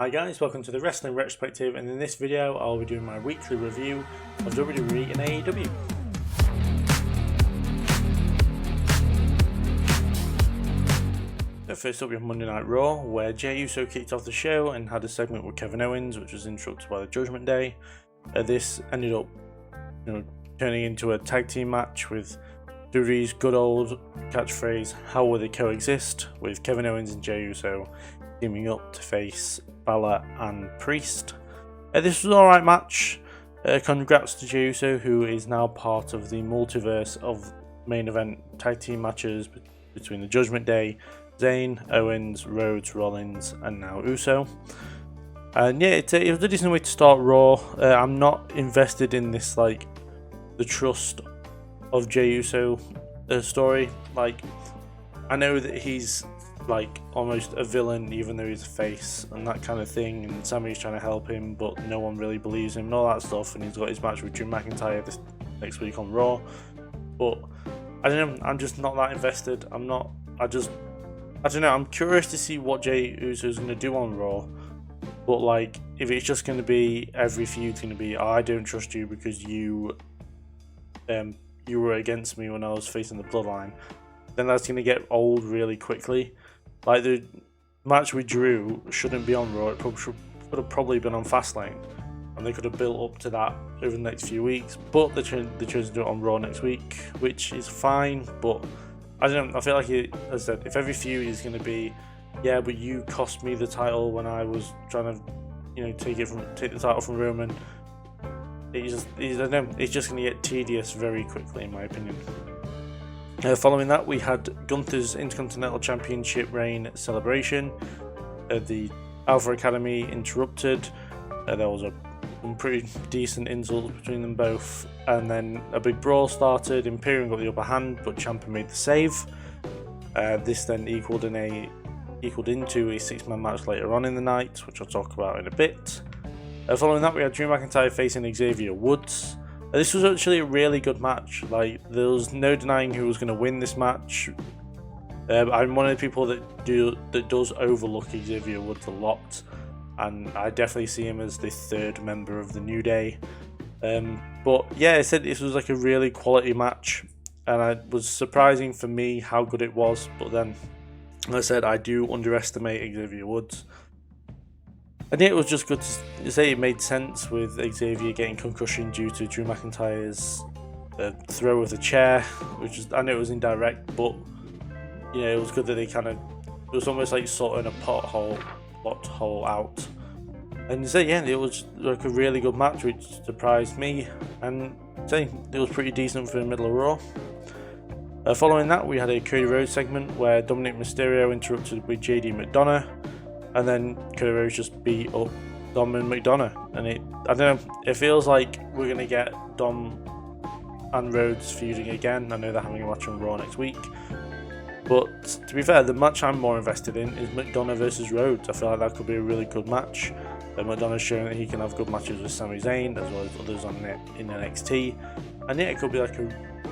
Hi guys, welcome to the Wrestling Retrospective, and in this video I'll be doing my weekly review of WWE and AEW. So first up we have Monday Night Raw, where Jey Uso kicked off the show and had a segment with Kevin Owens, which was interrupted by the Judgment Day. This ended up turning into a tag team match with WWE's good old catchphrase, "How will they coexist?" with Kevin Owens and Jey Uso teaming up to face Balor and Priest. This was an alright match. Congrats to Jey Uso, who is now part of the multiverse of main event tag team matches between the Judgment Day, Zayn, Owens, Rhodes, Rollins, and now Uso. And yeah, it was a decent way to start Raw. I'm not invested in this, like, the trust of Jey Uso story. Like, I know that he's like almost a villain even though he's a face and that kind of thing, and Sammy's trying to help him but no one really believes him and all that stuff, and he's got his match with Drew McIntyre this next week on Raw. But I don't know, I'm just not that invested. I don't know, I'm curious to see what Jey Uso is going to do on Raw, but like, if it's just going to be every feud's going to be, "Oh, I don't trust you because you were against me when I was facing the Bloodline," then that's going to get old really quickly. Like, the match with Drew shouldn't be on Raw. It could have probably been on Fastlane, and they could have built up to that over the next few weeks. But they chose to do it on Raw next week, which is fine. But I don't know. I feel like as I said, if every feud is going to be, "Yeah, but you cost me the title when I was trying to, take the title from Roman," it's just going to get tedious very quickly, in my opinion. Following that, we had Gunther's Intercontinental Championship reign celebration. The Alpha Academy interrupted. There was some pretty decent insults between them both, and then a big brawl started. Imperium got the upper hand, but Ciampa made the save. This then equaled into a six-man match later on in the night, which I'll talk about in a bit. Following that, we had Drew McIntyre facing Xavier Woods. This was actually a really good match. Like, there was no denying who was going to win this match. I'm one of the people that does overlook Xavier Woods a lot, and I definitely see him as the third member of the New Day. But yeah, I said this was like a really quality match, and it was surprising for me how good it was. But then, like I said, I do underestimate Xavier Woods. And yeah, it was just good to say it made sense with Xavier getting concussion due to Drew McIntyre's throw of the chair, which is, I know it was indirect, but it was good that they it was almost like sorting a plot hole out. And so yeah, it was like a really good match, which surprised me, and it was pretty decent for the middle of Raw. Following that, we had a Cody Rhodes segment where Dominic Mysterio interrupted with JD McDonough. And then Cody Rhodes just beat up Dom and McDonough. And I don't know, it feels like we're going to get Dom and Rhodes feuding again. I know they're having a match on Raw next week. But to be fair, the match I'm more invested in is McDonough versus Rhodes. I feel like that could be a really good match. McDonough's showing that he can have good matches with Sami Zayn as well as others in NXT. And yeah, it could be like a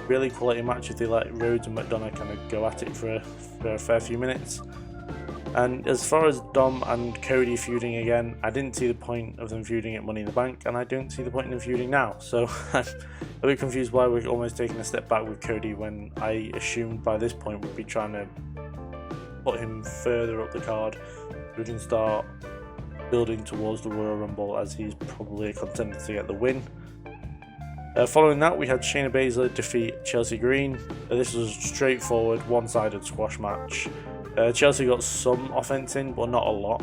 really quality match if they let Rhodes and McDonough kind of go at it for a fair few minutes. And as far as Dom and Cody feuding again, I didn't see the point of them feuding at Money in the Bank, and I don't see the point in them feuding now. So I'm a bit confused why we're almost taking a step back with Cody when I assumed by this point we'd be trying to put him further up the card so we can start building towards the Royal Rumble, as he's probably a contender to get the win. Following that, we had Shayna Baszler defeat Chelsea Green. This was a straightforward, one-sided squash match. Chelsea got some offense in, but not a lot.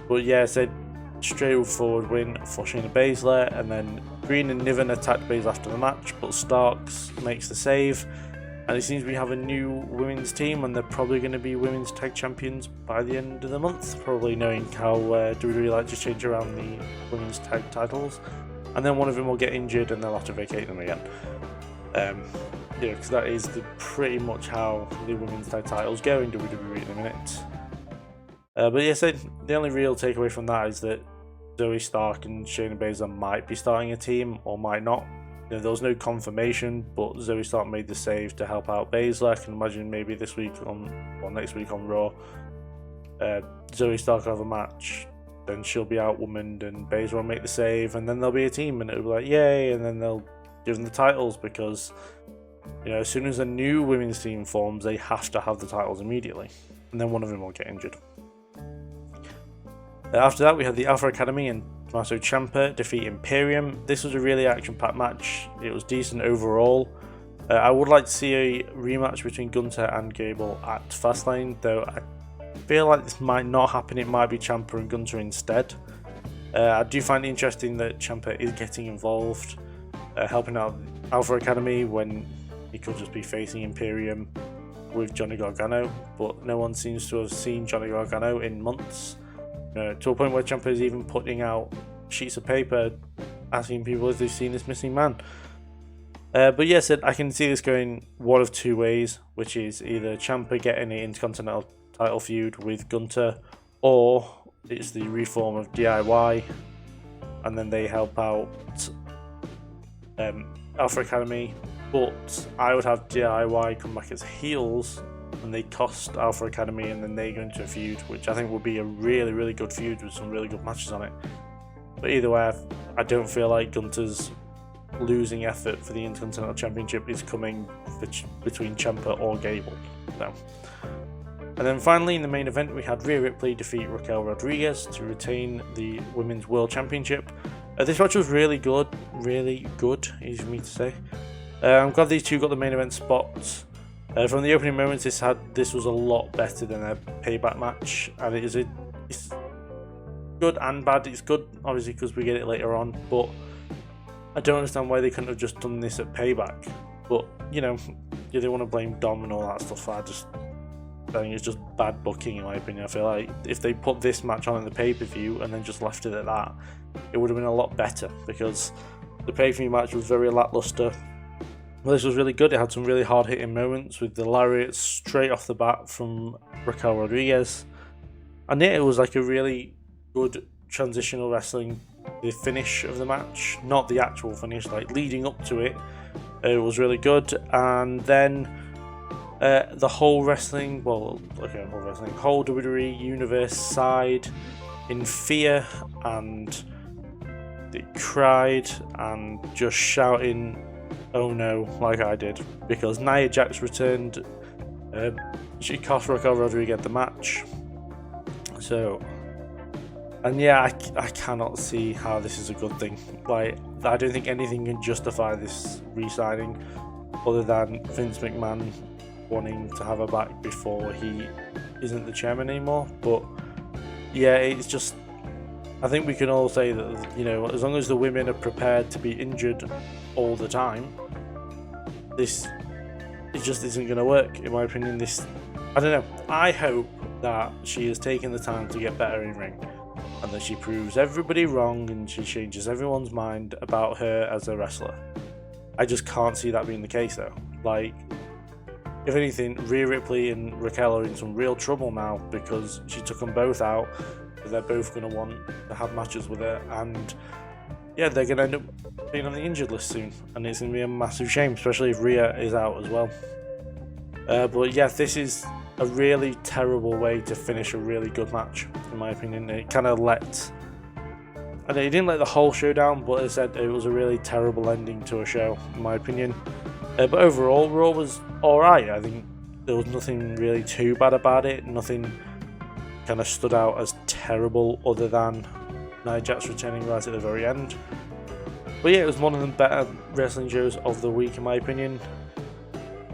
But yeah, I said straightforward win for Shayna Baszler, and then Green and Niven attacked Baszler after the match, but Starks makes the save. And it seems we have a new women's team, and they're probably going to be women's tag champions by the end of the month, probably knowing how WWE like to change around the women's tag titles. And then one of them will get injured and they'll have to vacate them again. Because that is pretty much how the women's tag titles go in WWE at the minute. But yeah, so the only real takeaway from that is that Zoe Stark and Shayna Baszler might be starting a team or might not. There was no confirmation, but Zoe Stark made the save to help out Baszler. I can imagine maybe next week on Raw, Zoe Stark will have a match, then she'll be outwomaned and Baze will make the save, and then there'll be a team and it'll be like yay, and then they'll give them the titles because, you know, as soon as a new women's team forms, they have to have the titles immediately, and then one of them will get injured. After that, we had the Alpha Academy and Tommaso Ciampa defeat Imperium. This was a really action-packed match. It was decent overall. I would like to see a rematch between Gunther and Gable at Fastlane, though I feel like this might not happen. It might be Ciampa and Gunther instead. I do find it interesting that Ciampa is getting involved, helping out Alpha Academy when he could just be facing Imperium with Johnny Gargano, but no one seems to have seen Johnny Gargano in months. To a point where Ciampa is even putting out sheets of paper asking people if they've seen this missing man. But yes, I can see this going one of two ways, which is either Ciampa getting an Intercontinental title feud with Gunther, or it's the reform of DIY, and then they help out Alpha Academy. But I would have DIY come back as heels, and they cost Alpha Academy, and then they go into a feud, which I think would be a really, really good feud with some really good matches on it. But either way, I don't feel like Gunther's losing effort for the Intercontinental Championship is coming between Ciampa or Gable. So. And then finally, in the main event, we had Rhea Ripley defeat Raquel Rodriguez to retain the Women's World Championship. This match was really good, easy for me to say. I'm glad these two got the main event spots. From the opening moments, this was a lot better than a Payback match, and it's good and bad. It's good, obviously, because we get it later on, but I don't understand why they couldn't have just done this at Payback. But, you know, they want to blame Dom and all that stuff. I think it's just bad booking, in my opinion. I feel like if they put this match on in the pay-per-view and then just left it at that, it would have been a lot better, because the pay-per-view match was very lackluster. Well, this was really good. It had some really hard-hitting moments with the lariats straight off the bat from Raquel Rodriguez. And it was like a really good transitional wrestling, the finish of the match, not the actual finish, like leading up to it. It was really good. And then the whole whole WWE Universe side in fear, and they cried and just shouting, "Oh no," like I did, because Nia Jax returned. She cost Raquel Rodriguez the match. So, and yeah, I cannot see how this is a good thing. Like, I don't think anything can justify this re-signing other than Vince McMahon wanting to have her back before he isn't the chairman anymore. But yeah, it's just, I think we can all say that, you know, as long as the women are prepared to be injured all the time, it just isn't going to work, in my opinion. I don't know. I hope that she has taken the time to get better in ring, and that she proves everybody wrong and she changes everyone's mind about her as a wrestler. I just can't see that being the case, though. Like, if anything, Rhea Ripley and Raquel are in some real trouble now, because she took them both out. They're both going to want to have matches with her, and yeah, they're going to end up being on the injured list soon, and it's going to be a massive shame, especially if Rhea is out as well. But yeah, this is a really terrible way to finish a really good match, in my opinion. It kind of it didn't let the whole show down, but as I said, it was a really terrible ending to a show, in my opinion. But overall, Raw was alright. I think there was nothing really too bad about it. Nothing kind of stood out as terrible, other than Nia Jax returning right at the very end. But yeah, it was one of the better wrestling shows of the week, in my opinion.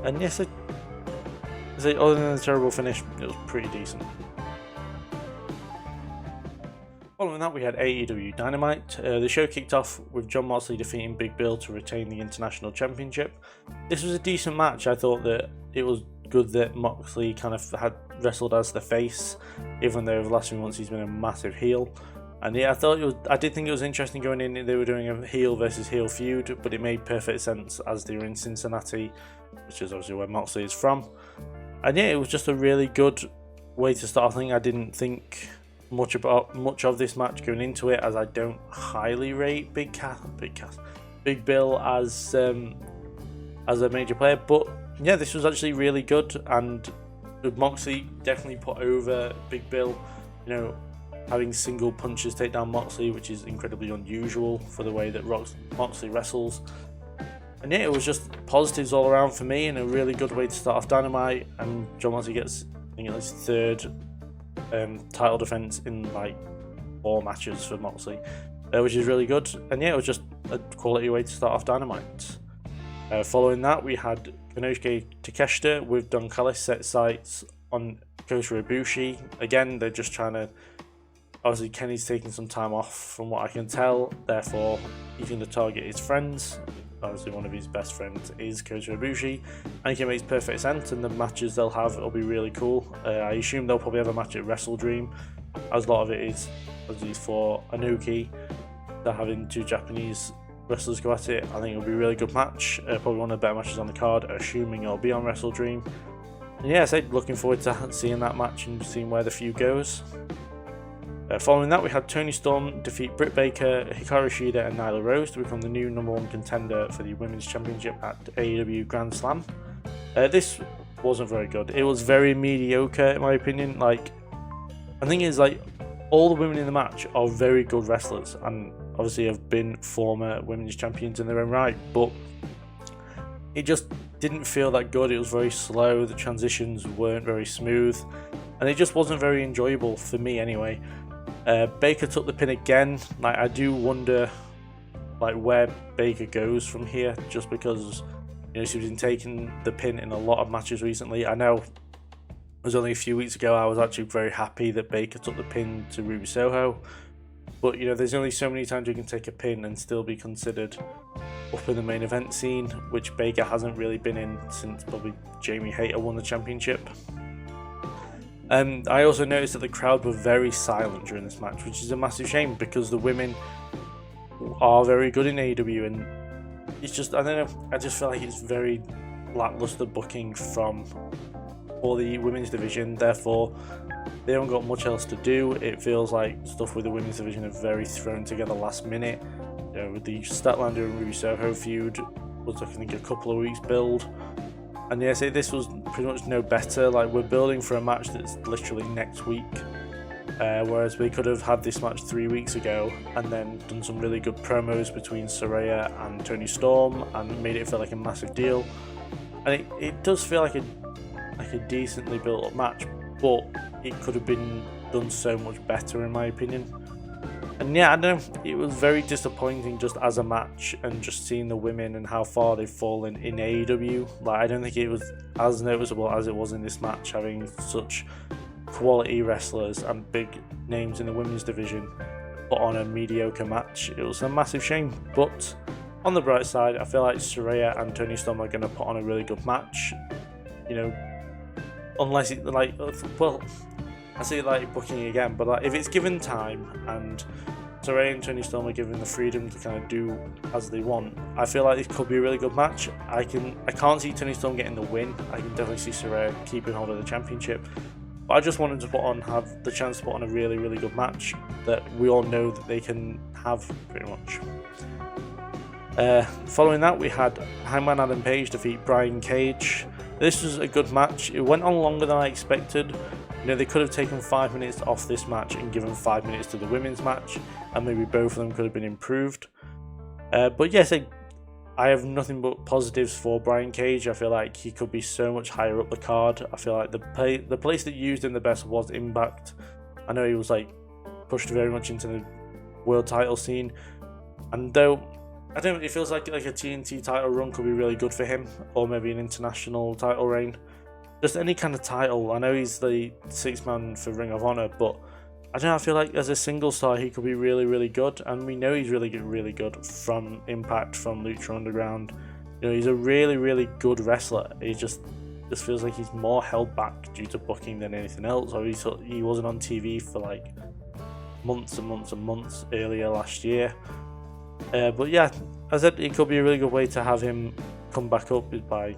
And yes, other than the terrible finish, it was pretty decent. Following that, we had AEW Dynamite. The show kicked off with Jon Moxley defeating Big Bill to retain the International Championship. This was a decent match. I thought that it was good that Moxley kind of had wrestled as the face, even though over the last few months he's been a massive heel. And yeah, I did think it was interesting going in. They were doing a heel versus heel feud, but it made perfect sense as they were in Cincinnati, which is obviously where Moxley is from. And yeah, it was just a really good way to start. I think I didn't think much of this match going into it, as I don't highly rate Big Bill as a major player. But yeah, this was actually really good, and With Moxley definitely put over Big Bill, you know, having single punches take down Moxley, which is incredibly unusual for the way that Moxley wrestles. And yeah, it was just positives all around for me, and a really good way to start off Dynamite. And Jon Moxley gets, I think, his third title defense in like 4 matches for Moxley, which is really good. And yeah, it was just a quality way to start off Dynamite. Following that, we had Konosuke Takeshita with Don Callis set sights on Kota Ibushi. Again, they're just trying to... Obviously, Kenny's taking some time off from what I can tell, therefore he's going to target his friends. Obviously, one of his best friends is Kota Ibushi, and it makes perfect sense, and the matches they'll have will be really cool. I assume they'll probably have a match at Wrestle Dream, as a lot of it is obviously for Inoki. They're having 2 Japanese wrestlers go at it. I think it'll be a really good match, probably one of the better matches on the card, assuming it'll be on Wrestle Dream. And yeah, so looking forward to seeing that match and seeing where the feud goes. Following that, we had Toni Storm defeat Britt Baker, Hikaru Shida and Nyla Rose to become the new #1 contender for the Women's Championship at AEW Grand Slam. This wasn't very good. It was very mediocre in my opinion. Like, the thing is, like, all the women in the match are very good wrestlers and obviously have been former women's champions in their own right, but it just didn't feel that good. It was very slow, the transitions weren't very smooth, and it just wasn't very enjoyable for me anyway. Baker took the pin again. Like, I do wonder like where Baker goes from here, just because, you know, she's been taking the pin in a lot of matches recently. I know it was only a few weeks ago I was actually very happy that Baker took the pin to Ruby Soho, but you know, there's only so many times you can take a pin and still be considered up in the main event scene, which Baker hasn't really been in since probably Jamie Hayter won the championship. I also noticed that the crowd were very silent during this match, which is a massive shame because the women are very good in AEW, and it's just, I don't know, I just feel like it's very lackluster booking for the women's division. Therefore, they haven't got much else to do. It feels like stuff with the women's division are very thrown together last minute. You know, with the Statlander and Ruby Soho feud was, I think, a couple of weeks build. And yeah, this was pretty much no better. Like, we're building for a match that's literally next week, whereas we could have had this match 3 weeks ago and then done some really good promos between Saraya and Toni Storm and made it feel like a massive deal. And it does feel like a decently built up match, but it could have been done so much better in my opinion. And yeah, I don't know, it was very disappointing just as a match, and just seeing the women and how far they've fallen in AEW. Like, I don't think it was as noticeable as it was in this match, having such quality wrestlers and big names in the women's division put on a mediocre match. It was a massive shame, but on the bright side, I feel like Saraya and Toni Storm are going to put on a really good match. You know, unless it, like, well, I see like booking again, but like, if it's given time and Saraya and Toni Storm are given the freedom to kind of do as they want, I feel like this could be a really good match. I can't see Toni Storm getting the win. I can definitely see Saraya keeping hold of the championship. But I just wanted to have the chance to put on a really, really good match that we all know that they can have pretty much. Following that, we had Hangman Adam Page defeat Brian Cage. This was a good match. It went on longer than I expected. You know, they could have taken 5 minutes off this match and given 5 minutes to the women's match, and maybe both of them could have been improved. But yes, I have nothing but positives for Brian Cage. I feel like he could be so much higher up the card. I feel like the place that used him the best was Impact. I know he was like pushed very much into the world title scene, and though I don't know, it feels like a TNT title run could be really good for him, or maybe an international title reign. Just any kind of title. I know he's the 6th man for Ring of Honor, but I don't know, I feel like as a single star he could be really, really good, and we know he's really good from Impact, from Lucha Underground. You know, he's a really, really good wrestler. He just feels like he's more held back due to booking than anything else. Or he wasn't on TV for like months and months and months earlier last year. But yeah, as I said, it could be a really good way to have him come back up is by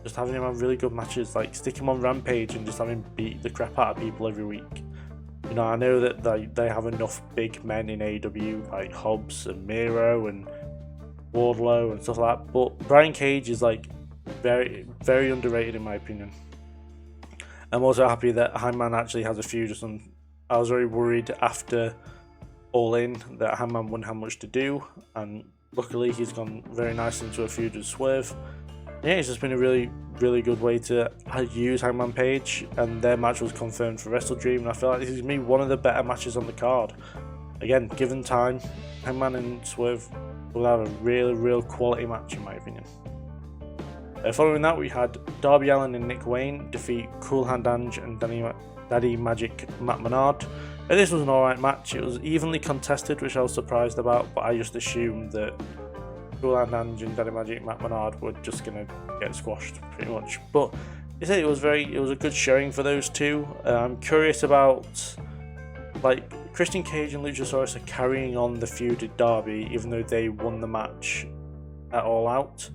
just having him have really good matches, like stick him on Rampage and just have him beat the crap out of people every week. You know, I know that they have enough big men in AEW like Hobbs and Miro and Wardlow and stuff like that, but Brian Cage is like very, very underrated in my opinion. I'm also happy that Hangman actually has a feud. I was very worried after All In that Hangman wouldn't have much to do, and luckily he's gone very nicely into a feud with Swerve. Yeah, it's just been a really, really good way to use Hangman Page, and their match was confirmed for Wrestle Dream, and I feel like this is going to be one of the better matches on the card. Again, given time, Hangman and Swerve will have a real quality match in my opinion. Following that, we had Darby Allin and Nick Wayne defeat Cool Hand Ange and Daddy Magic Matt Menard. This was an alright match. It was evenly contested, which I was surprised about, but I just assumed that Cool Hand Ange and Daddy Magic Matt Menard were just going to get squashed pretty much. But it was a good showing for those two. I'm curious about, like, Christian Cage and Luchasaurus are carrying on the feud with Darby, even though they won the match at All Out.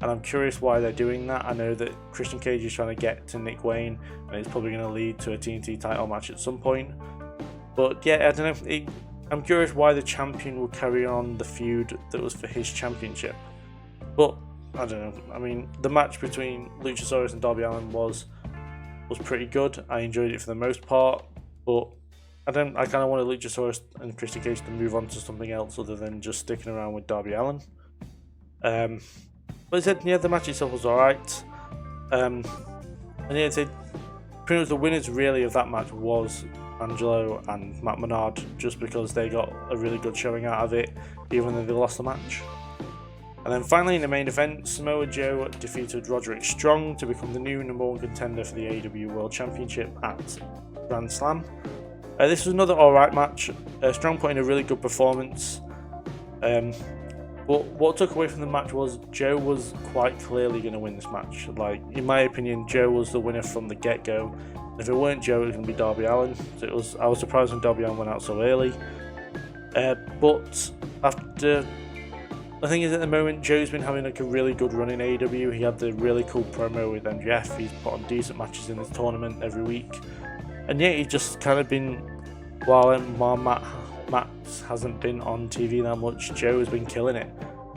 And I'm curious why they're doing that. I know that Christian Cage is trying to get to Nick Wayne, and it's probably going to lead to a TNT title match at some point. But yeah, I don't know. I'm curious why the champion will carry on the feud that was for his championship. But I don't know. I mean, the match between Luchasaurus and Darby Allin was pretty good. I enjoyed it for the most part, but I kind of wanted Luchasaurus and Christian Cage to move on to something else other than just sticking around with Darby Allin. But the match itself was alright. And yeah, pretty much the winners really of that match was Angelo and Matt Menard, just because they got a really good showing out of it, even though they lost the match. And then finally in the main event, Samoa Joe defeated Roderick Strong to become the new #1 contender for the AEW World Championship at Grand Slam. This was another alright match. Strong put in a really good performance. But what I took away from the match was Joe was quite clearly going to win this match. Like, in my opinion, Joe was the winner from the get-go. If it weren't Joe, it was going to be Darby Allin. So I was surprised when Darby Allin went out so early. But after, the thing is, at the moment, Joe's been having like a really good run in AEW. He had the really cool promo with MJF. He's put on decent matches in this tournament every week. And yeah, he's just kind of been, while Matt hasn't been on TV that much, Joe has been killing it.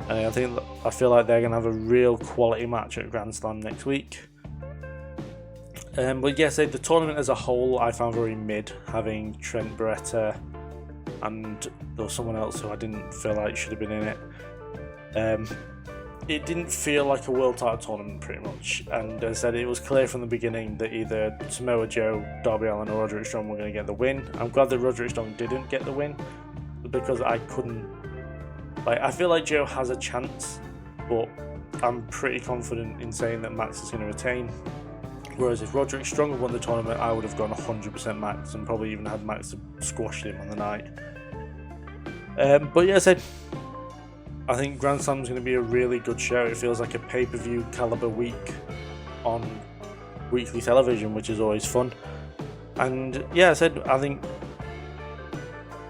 And I feel like they're going to have a real quality match at Grand Slam next week. But yes, the tournament as a whole I found very mid, having Trent Beretta and there was someone else who I didn't feel like should have been in it. It didn't feel like a world title tournament pretty much, and as I said, it was clear from the beginning that either Samoa Joe, Darby Allin or Roderick Strong were going to get the win. I'm glad that Roderick Strong didn't get the win, because I feel like Joe has a chance, but I'm pretty confident in saying that Max is going to retain. Whereas if Roderick Strong had won the tournament, I would have gone 100% Max and probably even had Max squash him on the night. But yeah, I think Grand Slam is going to be a really good show. It feels like a pay-per-view caliber week on weekly television, which is always fun. And yeah, I think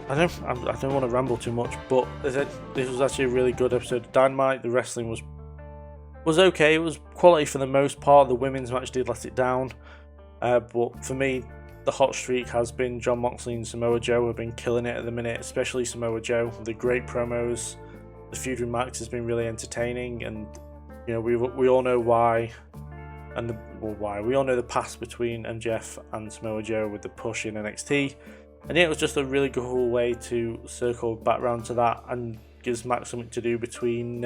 I don't want to ramble too much, but as I said, this was actually a really good episode of Dynamite. The wrestling was okay. It was quality for the most part. The women's match did let it down, but for me, the hot streak has been Jon Moxley and Samoa Joe have been killing it at the minute, especially Samoa Joe. The great promos. The feud with Max has been really entertaining, and you know we all know why, we all know the past between MJF and Samoa Joe with the push in NXT, and yeah, it was just a really cool way to circle back round to that and gives Max something to do between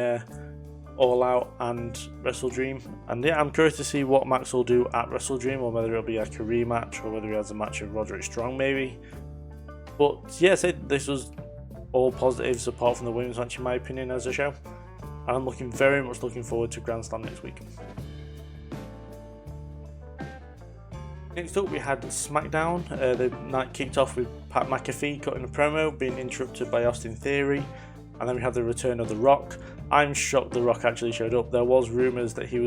All Out and Wrestle Dream. And yeah, I'm curious to see what Max will do at Wrestle Dream, or whether it'll be like a rematch, or whether he has a match with Roderick Strong maybe. But yeah, this was all positives apart from the women's match in my opinion as a show, and I'm very much looking forward to Grand Slam next week. Next up we had SmackDown. The night kicked off with Pat McAfee cutting a promo, being interrupted by Austin Theory, and then we had the return of The Rock. I'm shocked The Rock actually showed up. There was rumours that Pat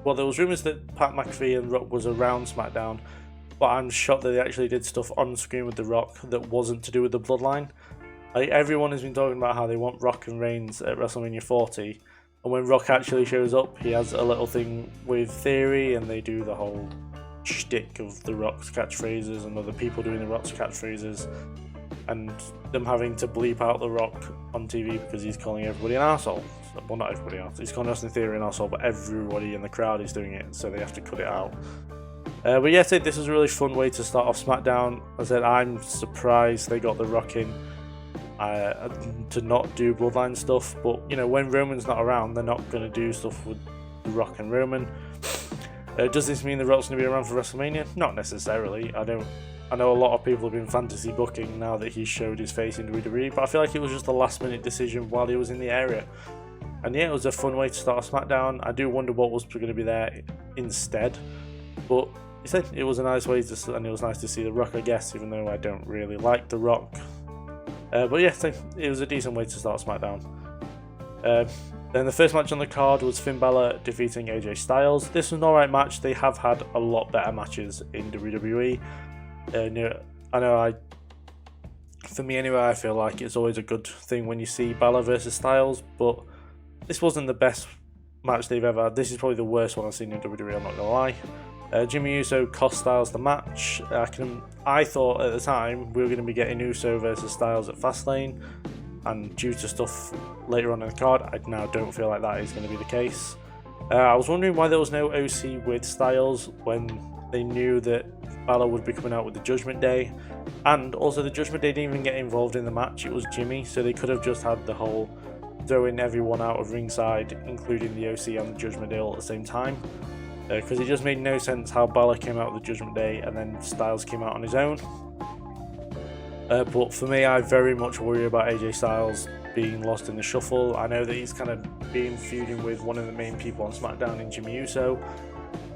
McAfee and Rock was around SmackDown, but I'm shocked that they actually did stuff on screen with The Rock that wasn't to do with the Bloodline. Like, everyone has been talking about how they want Rock and Reigns at WrestleMania 40, and when Rock actually shows up, he has a little thing with Theory, and they do the whole shtick of The Rock's catchphrases and other people doing The Rock's catchphrases, and them having to bleep out The Rock on TV because he's calling everybody an arsehole. Well, not everybody else. He's calling Austin Theory an arsehole, but everybody in the crowd is doing it, so they have to cut it out. But yeah, I think this was a really fun way to start off SmackDown. As I said, I'm surprised they got The Rock in to not do Bloodline stuff. But you know, when Roman's not around, they're not going to do stuff with The Rock and Roman. Does this mean The Rock's going to be around for WrestleMania? Not necessarily. I know a lot of people have been fantasy booking now that he showed his face in WWE, but I feel like it was just a last-minute decision while he was in the area. And yeah, it was a fun way to start a SmackDown. I do wonder what was going to be there instead, but it was a nice way to, and it was nice to see The Rock, I guess, even though I don't really like The Rock. But yeah, it was a decent way to start SmackDown. Then the first match on the card was Finn Balor defeating AJ Styles. This was an alright match. They have had a lot better matches in WWE. For me anyway, I feel like it's always a good thing when you see Balor versus Styles, but this wasn't the best match they've ever had. This is probably the worst one I've seen in WWE, I'm not gonna lie. Jimmy Uso cost Styles the match. I thought at the time we were going to be getting Uso versus Styles at Fastlane, and due to stuff later on in the card, I now don't feel like that is going to be the case. I was wondering why there was no OC with Styles when they knew that Balor would be coming out with the Judgment Day, and also the Judgment Day didn't even get involved in the match. It was Jimmy, so they could have just had the whole throwing everyone out of ringside, including the OC and the Judgment Day all at the same time. Because it just made no sense how Balor came out with the Judgment Day and then Styles came out on his own. But for me, I very much worry about AJ Styles being lost in the shuffle. I know that he's kind of been feuding with one of the main people on SmackDown in Jimmy Uso,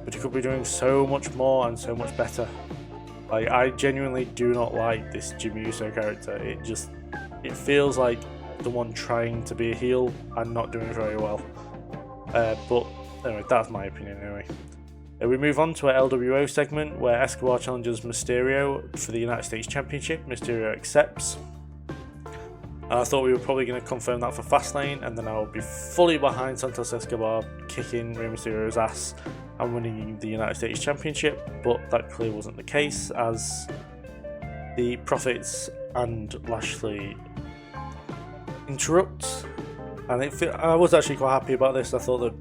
but he could be doing so much more and so much better. Like, I genuinely do not like this Jimmy Uso character. It feels like the one trying to be a heel and not doing very well. But anyway, that's my opinion anyway. We move on to our LWO segment where Escobar challenges Mysterio for the United States Championship. Mysterio accepts. I thought we were probably going to confirm that for Fastlane, and then I would be fully behind Santos Escobar kicking Rey Mysterio's ass and winning the United States Championship, but that clearly wasn't the case, as the Profits and Lashley interrupt. And I was actually quite happy about this. I thought that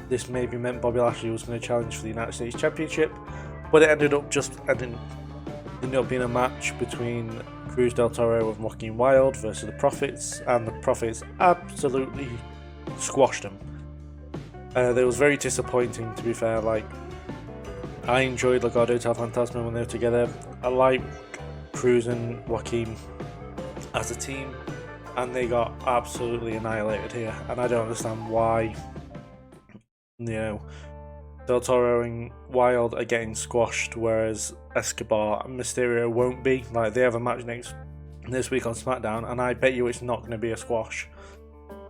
this maybe meant Bobby Lashley was going to challenge for the United States Championship, but it ended up being a match between Cruz del Toro and Joaquin Wilde versus the Profits, and the Profits absolutely squashed them. It was very disappointing, to be fair. Like, I enjoyed Legado del Fantasma when they were together. I like Cruz and Joaquin as a team, and they got absolutely annihilated here, and I don't understand why. Del Toro and Wilde are getting squashed, whereas Escobar and Mysterio won't be. Like, they have a match this week on SmackDown, and I bet you it's not going to be a squash.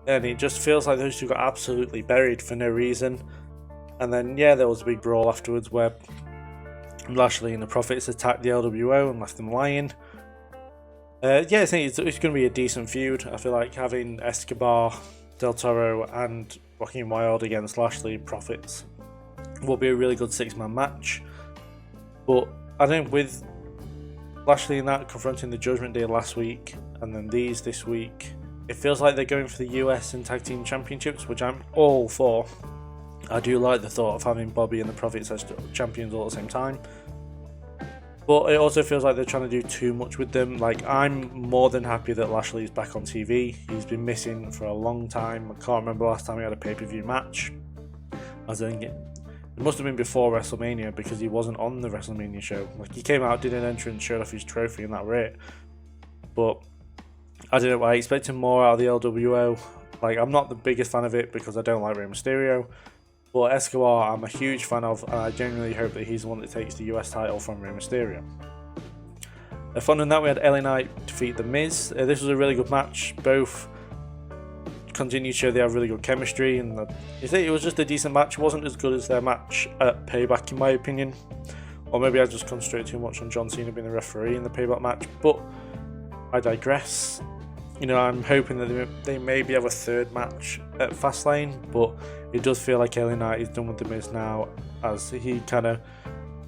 And it just feels like those two got absolutely buried for no reason. And then, yeah, there was a big brawl afterwards where Lashley and the Profits attacked the LWO and left them lying. I think it's going to be a decent feud. I feel like having Escobar, Del Toro and Joaquin Wilde against Lashley Profits will be a really good six-man match. But I think with Lashley and that confronting the Judgment Day last week and then this week, it feels like they're going for the US and Tag Team Championships, which I'm all for. I do like the thought of having Bobby and the Profits as champions all at the same time. But it also feels like they're trying to do too much with them. Like, I'm more than happy that Lashley's back on TV. He's been missing for a long time. I can't remember the last time he had a pay-per-view match. I think it must have been before WrestleMania, because he wasn't on the WrestleMania show. Like, he came out, did an entrance, showed off his trophy, and that were it. But I don't know, I expected more out of the LWO. Like, I'm not the biggest fan of it because I don't like Rey Mysterio. But Escobar, I'm a huge fan of, and I genuinely hope that he's the one that takes the US title from Rey Mysterio. Following that, we had LA Knight defeat The Miz. This was a really good match. Both continue to show they have really good chemistry, and it was just a decent match. It wasn't as good as their match at Payback, in my opinion. Or maybe I just concentrate too much on John Cena being the referee in the Payback match, but I digress. I'm hoping that they maybe have a third match at Fastlane, but it does feel like LA Knight is done with The Miz now, as he kind of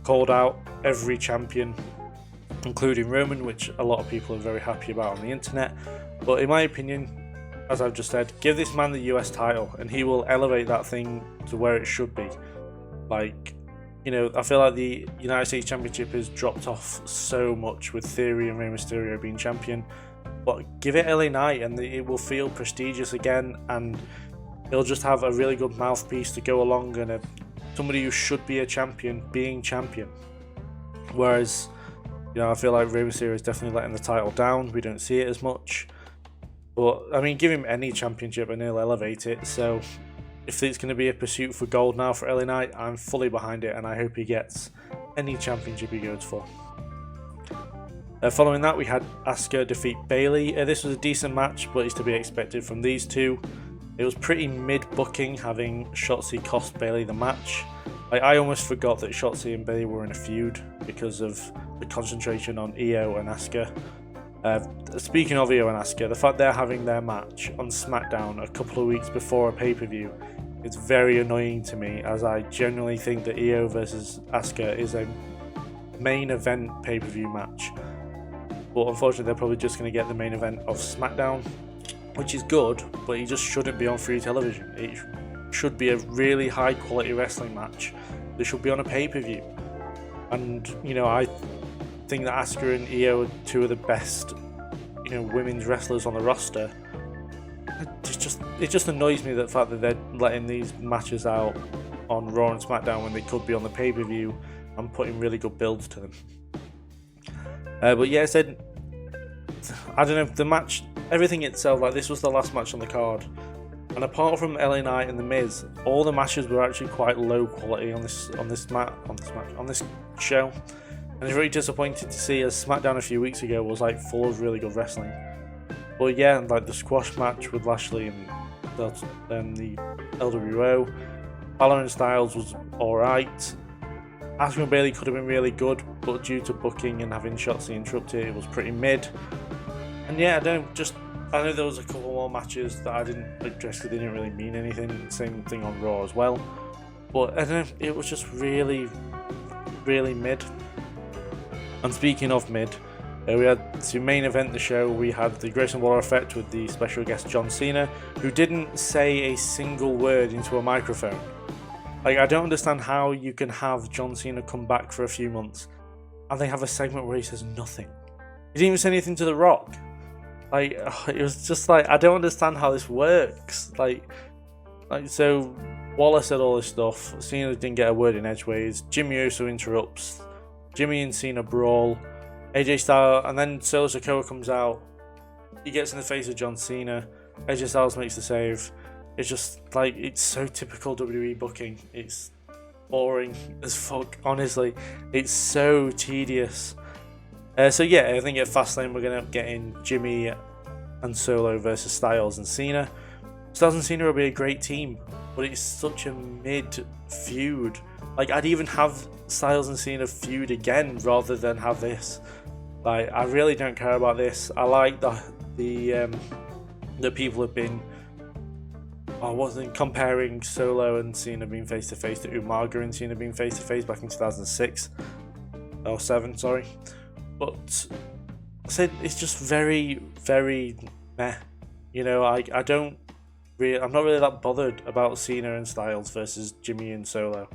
called out every champion, including Roman, which a lot of people are very happy about on the internet. But in my opinion, as I've just said, give this man the US title and he will elevate that thing to where it should be. Like, I feel like the United States Championship has dropped off so much with Theory and Rey Mysterio being champion. But give it LA Knight and it will feel prestigious again, and he'll just have a really good mouthpiece to go along, and somebody who should be a champion being champion. Whereas, I feel like Rey Mysterio is definitely letting the title down. We don't see it as much. But, I mean, give him any championship and he'll elevate it. So, if it's going to be a pursuit for gold now for LA Knight, I'm fully behind it, and I hope he gets any championship he goes for. Following that, we had Asuka defeat Bayley. This was a decent match, but it's to be expected from these two. It was pretty mid-booking, having Shotzi cost Bayley the match. I almost forgot that Shotzi and Bayley were in a feud because of the concentration on Io and Asuka. Speaking of Io and Asuka, the fact they're having their match on SmackDown a couple of weeks before a pay-per-view is very annoying to me, as I genuinely think that Io versus Asuka is a main event pay-per-view match. But unfortunately, they're probably just going to get the main event of SmackDown, which is good, but it just shouldn't be on free television. It should be a really high-quality wrestling match. They should be on a pay-per-view. And, I think that Asuka and Io are two of the best, women's wrestlers on the roster. It just annoys me the fact that they're letting these matches out on Raw and SmackDown when they could be on the pay-per-view and putting really good builds to them. But yeah, I don't know, the match, everything itself, this was the last match on the card. And apart from LA Knight and The Miz, all the matches were actually quite low quality on this show. And it's really disappointing to see, as SmackDown a few weeks ago was full of really good wrestling. But yeah, the squash match with Lashley and the LWO, Balor and Styles was alright. Asuka and Bayley could have been really good, but due to booking and having Shotzi interrupted, it was pretty mid. And yeah, I know there was a couple more matches that I didn't address because they didn't really mean anything. Same thing on Raw as well. But I don't know, it was just really, really mid. And speaking of mid, we had to main event the show. We had the Grayson Waller effect with the special guest John Cena, who didn't say a single word into a microphone. I don't understand how you can have John Cena come back for a few months and they have a segment where he says nothing. He didn't even say anything to The Rock. It was just I don't understand how this works. So Waller said all this stuff. Cena didn't get a word in edgeways. Jimmy Uso interrupts. Jimmy and Cena brawl. AJ Styles, and then Solo Sikoa comes out. He gets in the face of John Cena. AJ Styles makes the save. It's just it's so typical WWE booking. It's boring as fuck, honestly. It's so tedious. So yeah, I think at Fastlane we're going to get in Jimmy and Solo versus Styles and Cena. Styles and Cena will be a great team, but it's such a mid feud. I'd even have Styles and Cena feud again rather than have this. I really don't care about this. I like the people have been comparing Solo and Cena being face to face to Umaga and Cena being face to face back in 2006 or 7, sorry. But I said it's just very, very meh. I'm not really that bothered about Cena and Styles versus Jimmy and Solo.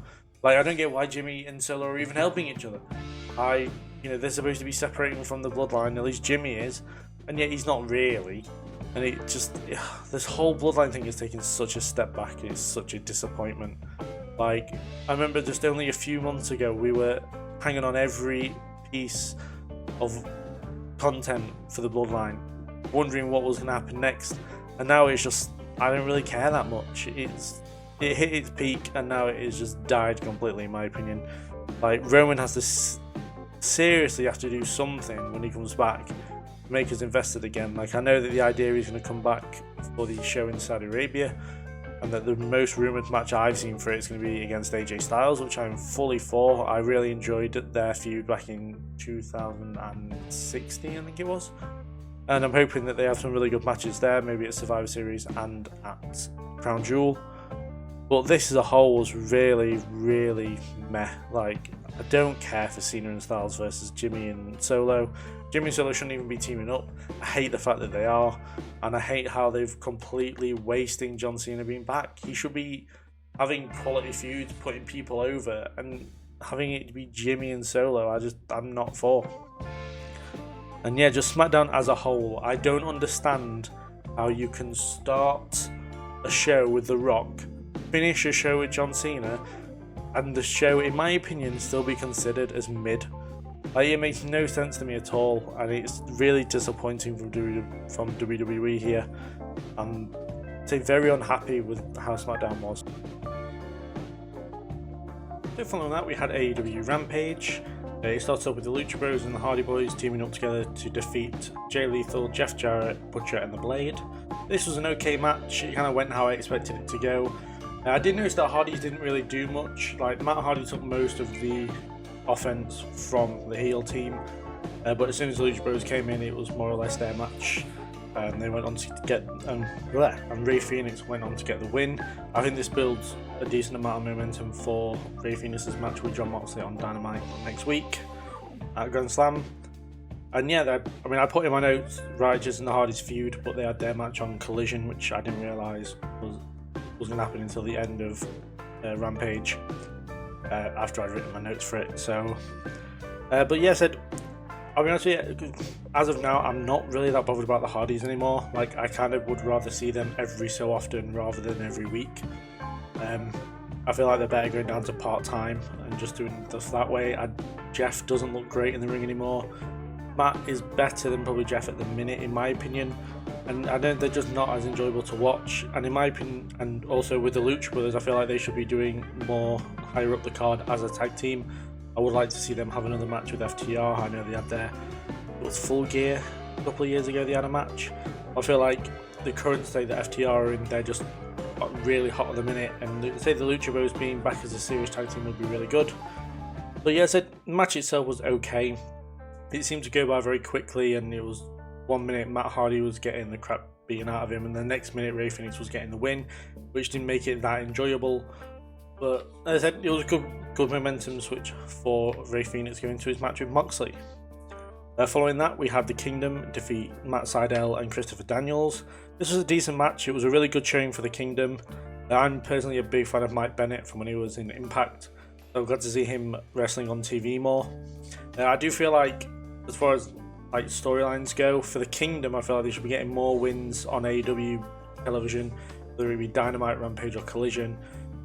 I don't get why Jimmy and Solo are even helping each other. They're supposed to be separating from the bloodline, at least Jimmy is, and yet he's not really. And this whole bloodline thing is taking such a step back. It's such a disappointment. I remember just only a few months ago, we were hanging on every piece of content for the bloodline, wondering what was going to happen next. And now it's just, I don't really care that much. It hit its peak, and now it has just died completely, in my opinion. Roman has to seriously have to do something when he comes back to make us invested again. I know that the idea is going to come back for the show in Saudi Arabia, and that the most rumoured match I've seen for it is going to be against AJ Styles, which I'm fully for. I really enjoyed their feud back in 2016, I think it was. And I'm hoping that they have some really good matches there, maybe at Survivor Series and at Crown Jewel. But this as a whole was really, really meh. I don't care for Cena and Styles versus Jimmy and Solo. Jimmy and Solo shouldn't even be teaming up. I hate the fact that they are, and I hate how they've completely wasting John Cena being back. He should be having quality feuds, putting people over, and having it be Jimmy and Solo, I'm not for. And yeah, just SmackDown as a whole, I don't understand how you can start a show with The Rock, finish a show with John Cena, and the show, in my opinion, still be considered as mid. Like, it makes no sense to me at all, and it's really disappointing from WWE here. I'm very unhappy with how SmackDown was. So following that, we had AEW Rampage. It starts off with the Lucha Bros and the Hardy Boys teaming up together to defeat Jay Lethal, Jeff Jarrett, Butcher and the Blade. This was an okay match. It kind of went how I expected it to go. I did notice that Hardys didn't really do much. Like, Matt Hardy took most of the offense from the heel team, but as soon as the Lucha Bros came in, it was more or less their match. And they went on to get, and Rey Fenix went on to get the win. I think this builds a decent amount of momentum for Rey Fenix's match with Jon Moxley on Dynamite next week at Grand Slam. And yeah, I put in my notes Righteous and the Hardys feud, but they had their match on Collision, which I didn't realise was going to happen until the end of Rampage, after I'd written my notes for it. So, but yeah, I'll be honest with you, as of now, I'm not really that bothered about the Hardys anymore. Like, I kind of would rather see them every so often rather than every week. I feel like they're better going down to part-time and just doing stuff that way. Jeff doesn't look great in the ring anymore. Matt is better than probably Jeff at the minute, in my opinion. And I know they're just not as enjoyable to watch. And in my opinion, and also with the Lucha Brothers, I feel like they should be doing more higher up the card as a tag team. I would like to see them have another match with FTR. I know they had it was Full Gear a couple of years ago, they had a match. I feel like the current state that FTR are in, they're just really hot at the minute, and say the Lucha Bros being back as a serious tag team would be really good. But yeah, the match itself was okay. It seemed to go by very quickly, and it was 1 minute Matt Hardy was getting the crap beaten out of him, and the next minute Rey Fenix was getting the win, which didn't make it that enjoyable. But as I said, it was a good momentum switch for Rey Fenix going to his match with Moxley. Following that, we had the Kingdom defeat Matt Sydal and Christopher Daniels. This was a decent match. It was a really good showing for the Kingdom. I'm personally a big fan of Mike Bennett from when he was in Impact. So I'm glad to see him wrestling on TV more. I do feel like, as far as like storylines go, for the Kingdom, I feel like they should be getting more wins on AEW television, whether it be Dynamite, Rampage or Collision.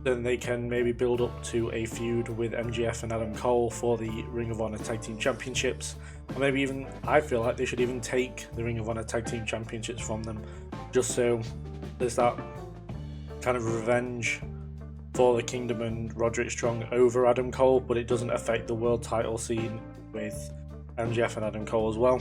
Then they can maybe build up to a feud with MJF and Adam Cole for the Ring of Honor Tag Team Championships. Or maybe even, I feel like they should even take the Ring of Honor Tag Team Championships from them, just so there's that kind of revenge for the Kingdom and Roderick Strong over Adam Cole, but it doesn't affect the world title scene with MJF and Adam Cole as well.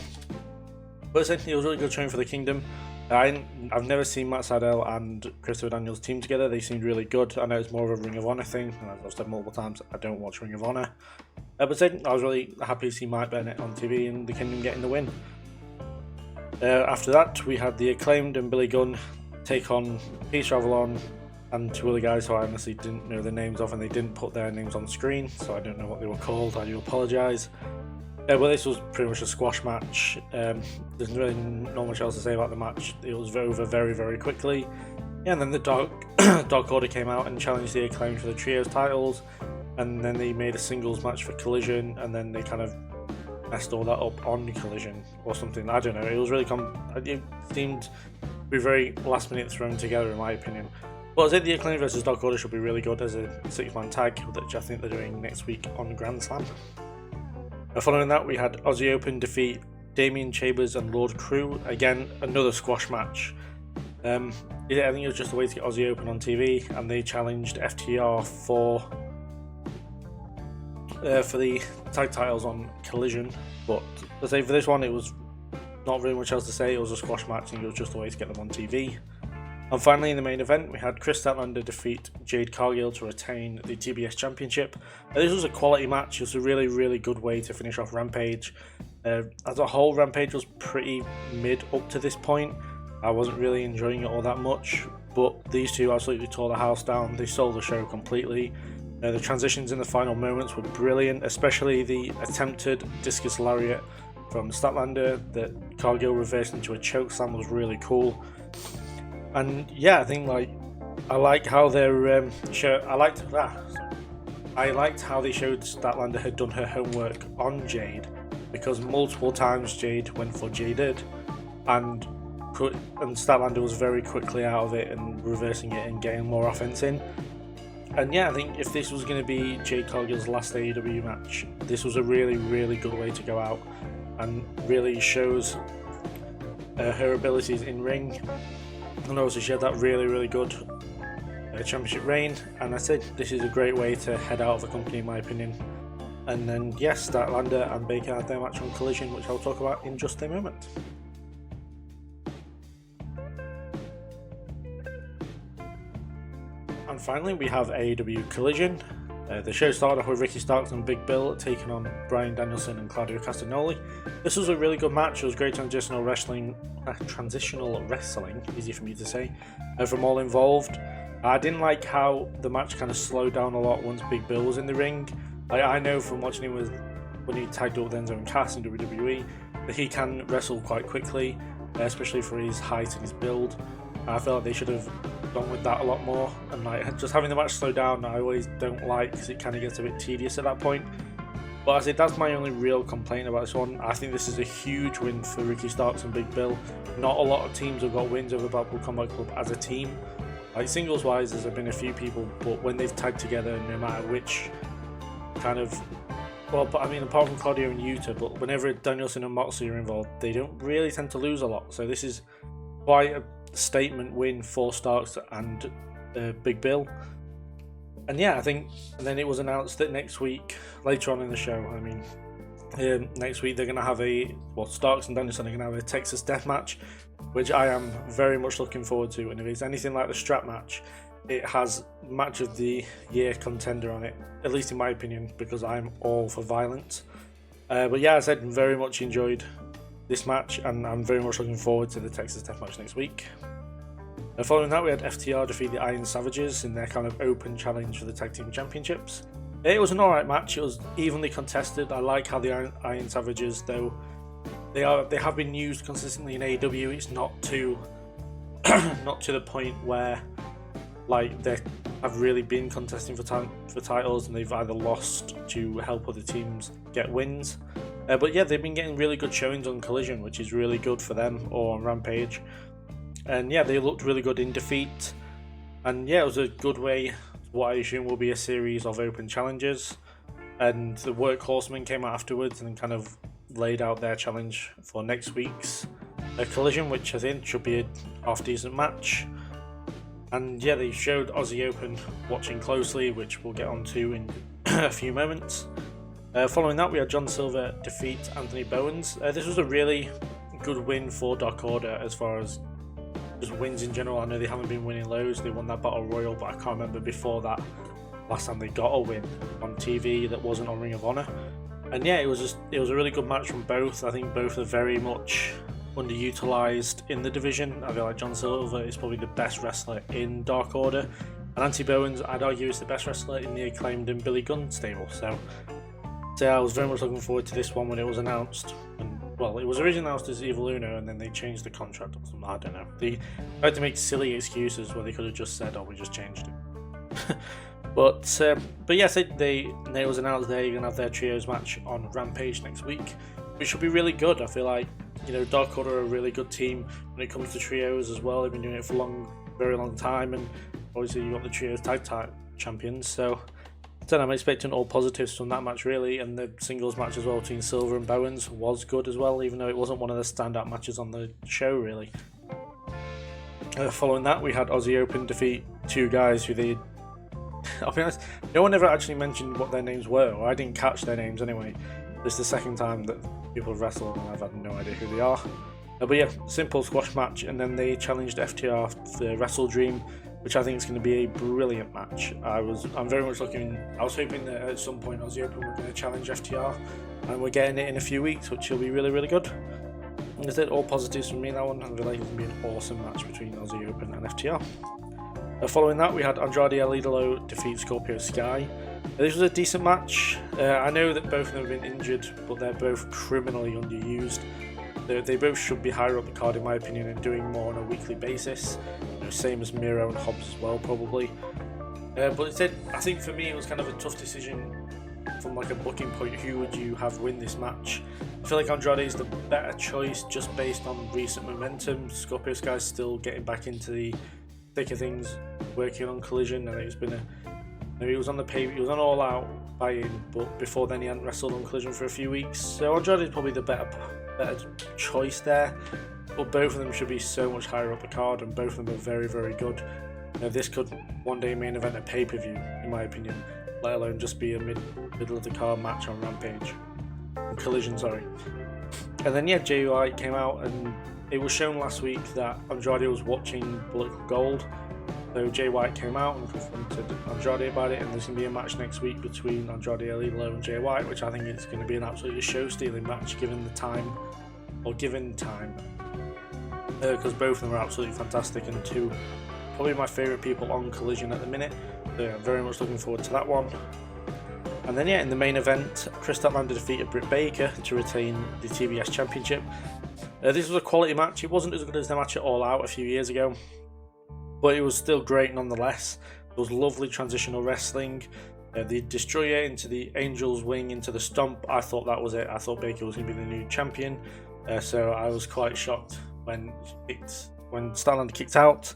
But essentially, it was a really good showing for the Kingdom. I've never seen Matt Sydal and Christopher Daniels team together. They seemed really good. I know it's more of a Ring of Honor thing, and as I've said multiple times, I don't watch Ring of Honor. But I was really happy to see Mike Bennett on TV and the Kingdom getting the win. After that, we had the Acclaimed and Billy Gunn take on Peace Avalon and two other guys who I honestly didn't know the names of, and they didn't put their names on screen, so I don't know what they were called. I do apologise. Well, this was pretty much a squash match. There's really not much else to say about the match. It was over very, very quickly. Yeah, and then the Dark Order came out and challenged the Acclaimed for the Trios titles, and then they made a singles match for Collision, and then they kind of messed all that up on Collision or something. I don't know. It was really it seemed to be very last minute thrown together, in my opinion. But I said the Acclaimed versus Dark Order should be really good as a 6-man tag, which I think they're doing next week on Grand Slam. Following that, we had Aussie Open defeat Damian Chambers and Lord Crew. Again, another squash match. I think it was just a way to get Aussie Open on TV, and they challenged FTR for the tag titles on Collision. But to say for this one, it was not really much else to say. It was a squash match, and it was just a way to get them on TV. And finally, in the main event, we had Chris Statlander defeat Jade Cargill to retain the TBS Championship. This was a quality match. It was a really, really good way to finish off Rampage. As a whole, Rampage was pretty mid up to this point. I wasn't really enjoying it all that much, but these two absolutely tore the house down. They stole the show completely. The transitions in the final moments were brilliant, especially the attempted discus lariat from Statlander that Cargill reversed into a chokeslam was really cool. And yeah, I think I like how their show. I liked that. I liked how they showed Statlander had done her homework on Jade, because multiple times Jade went for Jaded, and Statlander was very quickly out of it and reversing it and getting more offense in. And yeah, I think if this was going to be Jade Cargill's last AEW match, this was a really, really good way to go out, and really shows her abilities in ring. And also she had that really, really good championship reign, and I said this is a great way to head out of the company in my opinion. And then yes, Statlander and Baker had their match on Collision, which I'll talk about in just a moment. And finally we have AEW Collision. The show started off with Ricky Starks and Big Bill taking on Bryan Danielson and Claudio Castagnoli. This was a really good match. It was great transitional wrestling, easy for me to say, from all involved. I didn't like how the match kind of slowed down a lot once Big Bill was in the ring. I know from watching him when he tagged up with Enzo and Cass in WWE that he can wrestle quite quickly, especially for his height and his build. I feel like they should have gone with that a lot more, and just having the match slow down I always don't like, because it kind of gets a bit tedious at that point. But I say that's my only real complaint about this one. I think this is a huge win for Ricky Starks and Big Bill. Not a lot of teams have got wins over Blackpool Combat Club as a team. Like singles wise there's been a few people, but when they've tagged together, no matter which kind of, well, but I mean apart from Claudio and Yuta, but whenever Danielson and Moxley are involved, they don't really tend to lose a lot. So this is quite a statement win for Starks and Big Bill. And yeah, I think, and then it was announced that next week, later on in the show, next week they're going to have Starks and Danielson are going to have a Texas Death Match, which I am very much looking forward to. And if it's anything like the strap match, it has match of the year contender on it, at least in my opinion, because I'm all for violence. But yeah, as I said, very much enjoyed this match, and I'm very much looking forward to the Texas Death Match next week. Following that, we had FTR defeat the Iron Savages in their kind of open challenge for the Tag Team Championships. It was an alright match. It was evenly contested. I like how the Iron Savages, though they have been used consistently in AEW. It's not to the point where like they have really been contesting for titles and they've either lost to help other teams get wins. But yeah, they've been getting really good showings on Collision, which is really good for them, or on Rampage. And yeah, they looked really good in defeat. And yeah, it was a good way, what I assume will be a series of open challenges. And the Workhorsemen came out afterwards and kind of laid out their challenge for next week's Collision, which I think should be a half-decent match. And yeah, they showed Aussie Open watching closely, which we'll get onto in a few moments. Following that, we had John Silver defeat Anthony Bowens. This was a really good win for Dark Order as far as just wins in general. I know they haven't been winning loads. They won that Battle Royal, but I can't remember before that last time they got a win on TV that wasn't on Ring of Honor. And yeah, it was a really good match from both. I think both are very much underutilized in the division. I feel like John Silver is probably the best wrestler in Dark Order, and Anthony Bowens, I'd argue, is the best wrestler in the Acclaimed and Billy Gunn stable. So I was very much looking forward to this one when it was announced. And well, it was originally announced as Evil Uno, and then they changed the contract or something. I don't know. They tried to make silly excuses where they could have just said, "Oh, we just changed it." But yes, it was announced they're going to have their trios match on Rampage next week, which should be really good. I feel like, Dark Order are a really good team when it comes to trios as well. They've been doing it for very long time, and obviously you've got the trios tag champions. So I'm expecting all positives from that match really, and the singles match as well between Silver and Bowens was good as well, even though it wasn't one of the standout matches on the show really. Following that, we had Aussie Open defeat two guys who I'll be honest, no one ever actually mentioned what their names were, or I didn't catch their names anyway. This is the second time that people have wrestled and I've had no idea who they are. But yeah, simple squash match, and then they challenged FTR for the Wrestle Dream, which I think is going to be a brilliant match. I'm very much I was hoping that at some point Aussie Open were going to challenge FTR, and we're getting it in a few weeks, which will be really, really good. And that's it, all positives from me, that one. I feel like it's going to be an awesome match between Aussie Open and FTR. Following that, we had Andrade El Idolo defeat Scorpio Sky. This was a decent match. I know that both of them have been injured, but they're both criminally underused. They both should be higher up the card in my opinion and doing more on a weekly basis. Same as Miro and Hobbs as well, probably. But it said, I think for me it was kind of a tough decision from like a booking point. Who would you have win this match? I feel like Andrade is the better choice just based on recent momentum. Scorpio Sky's still getting back into the thick of things, working on Collision, and it's been he was on the pay, he was on All Out buy-in, but before then he hadn't wrestled on Collision for a few weeks. So Andrade is probably the better choice there. But both of them should be so much higher up the card, and both of them are very, very good. This could one day main event a pay-per-view, in my opinion, let alone just be a middle of the card match on Rampage. Collision, sorry. And then Jay White came out, and it was shown last week that Andrade was watching Bullet Gold. So Jay White came out and confronted Andrade about it, and there's going to be a match next week between Andrade El Idolo and Jay White, which I think is going to be an absolutely show-stealing match given time, because both of them are absolutely fantastic, and two probably my favourite people on Collision at the minute. So I'm very much looking forward to that one. And then in the main event, Kris Statlander defeated Britt Baker to retain the TBS Championship. This was a quality match. It wasn't as good as the match at All Out a few years ago, but it was still great nonetheless. It was lovely transitional wrestling. The Destroyer into the Angel's Wing into the Stomp. I thought that was it. I thought Baker was going to be the new champion. So I was quite shocked when Statlander kicked out.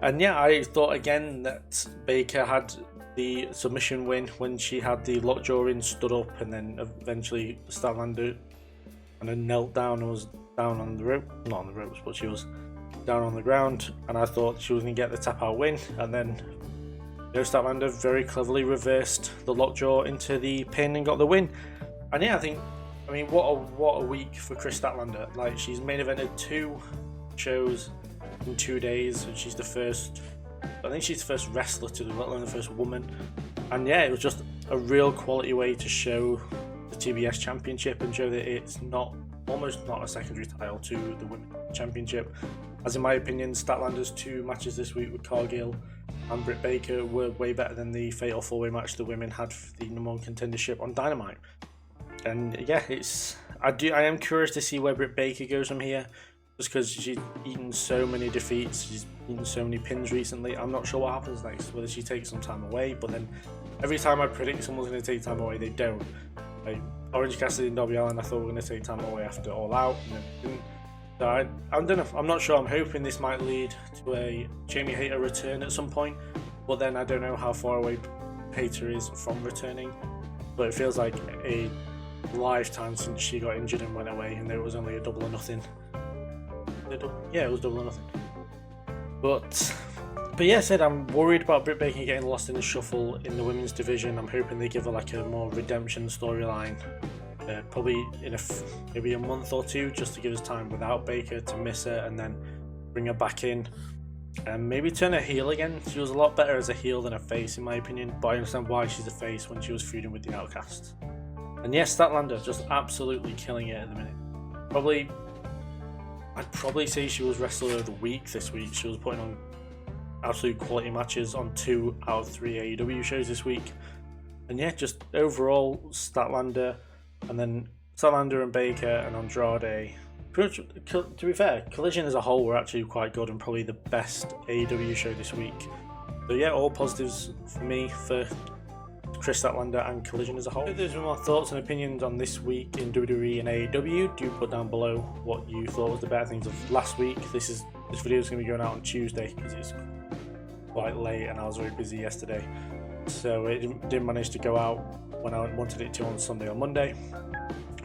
And I thought again that Baker had the submission win when she had the lockjaw in, stood up, and then eventually Statlander and then knelt down and was down on the rope, not on the ropes, but she was down on the ground, and I thought she was going to get the tap out win, and then Statlander very cleverly reversed the lockjaw into the pin and got the win. And I mean what a week for Kris Statlander. Like, she's main evented 2 shows in 2 days, and she's the first wrestler to do, let alone the first woman. And it was just a real quality way to show the TBS Championship and show that it's almost not a secondary title to the Women's Championship. As in my opinion, Statlander's 2 matches this week with Cargill and Britt Baker were way better than the Fatal 4-Way match the women had for the #1 contendership on Dynamite. And I am curious to see where Britt Baker goes from here, just because she's eaten so many defeats, she's eaten so many pins recently. I'm not sure what happens next, whether she takes some time away, but then every time I predict someone's going to take time away, they don't. Like Orange Cassidy and Darby Allin, I thought were going to take time away after All Out, and then didn't. So I don't know, I'm not sure. I'm hoping this might lead to a Jamie Hayter return at some point, but then I don't know how far away Hayter is from returning. But it feels like a lifetime since she got injured and went away, and there was only a double or nothing. It was double or nothing. But I'm worried about Britt Baker getting lost in the shuffle in the women's division. I'm hoping they give her like a more redemption storyline, probably in maybe a month or 2, just to give us time without Baker to miss her, and then bring her back in and maybe turn her heel again. She was a lot better as a heel than a face in my opinion, but I understand why she's a face when she was feuding with the Outcasts. And Statlander just absolutely killing it at the minute. I'd probably say she was Wrestler of the Week this week. She was putting on absolute quality matches on 2 out of 3 AEW shows this week. And just overall, Statlander and Baker and Andrade. To be fair, Collision as a whole were actually quite good and probably the best AEW show this week. So all positives for me for Kris Statlander and Collision as a whole. Those were my thoughts and opinions on this week in WWE and AEW. Do put down below what you thought was the better things of last week. This video is going to be going out on Tuesday because it's quite late and I was very busy yesterday, so it didn't manage to go out when I wanted it to on Sunday or Monday.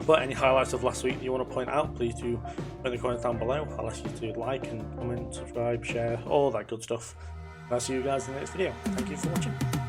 But any highlights of last week that you want to point out, please do put in the comments down below. I'll ask you to like and comment, subscribe, share, all that good stuff. And I'll see you guys in the next video. Thank you for watching.